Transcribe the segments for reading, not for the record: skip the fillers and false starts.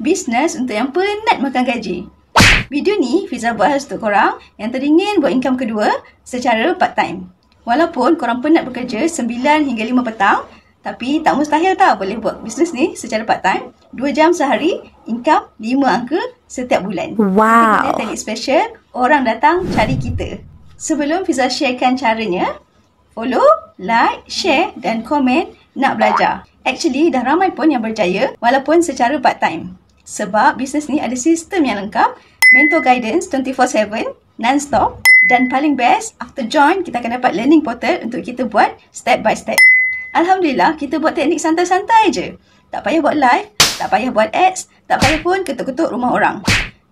Bisnes untuk yang penat makan gaji. Video ni Fiza buat khas untuk korang yang teringin buat income kedua secara part time. Walaupun korang penat bekerja 9 hingga 5 petang, tapi tak mustahil tau boleh buat bisnes ni secara part time. 2 jam sehari, income 5 angka setiap bulan. Wow. Kita teknik special, orang datang cari kita. Sebelum Fiza sharekan caranya, follow, like, share dan komen nak belajar. Actually dah ramai pun yang berjaya walaupun secara part time. Sebab bisnes ni ada sistem yang lengkap, mentor guidance 24/7, non-stop, dan paling best, after join kita akan dapat learning portal untuk kita buat step by step. Alhamdulillah, kita buat teknik santai-santai je. Tak payah buat live, tak payah buat ads, tak payah pun ketuk-ketuk rumah orang.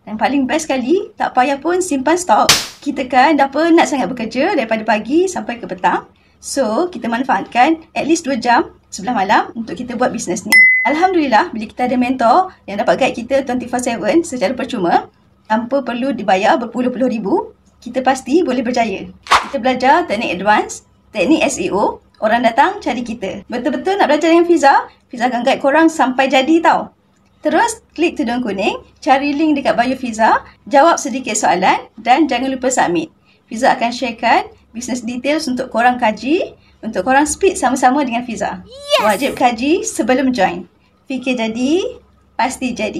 Dan paling best sekali, tak payah pun simpan stok. Kita kan dah penat sangat bekerja daripada pagi sampai ke petang. So, kita manfaatkan at least 2 jam sebelah malam untuk kita buat bisnes ni. Alhamdulillah, bila kita ada mentor yang dapat guide kita 24/7 secara percuma, tanpa perlu dibayar berpuluh-puluh ribu, kita pasti boleh berjaya. Kita belajar teknik advance, teknik SEO, orang datang cari kita. Betul-betul nak belajar dengan Fiza? Fiza akan guide korang sampai jadi tau. Terus klik tudung kuning, cari link dekat bio Fiza, jawab sedikit soalan dan jangan lupa submit. Fiza akan sharekan business details untuk korang kaji, untuk korang speed sama-sama dengan Fiza. Yes! Wajib kaji sebelum join. Fikir jadi, pasti jadi.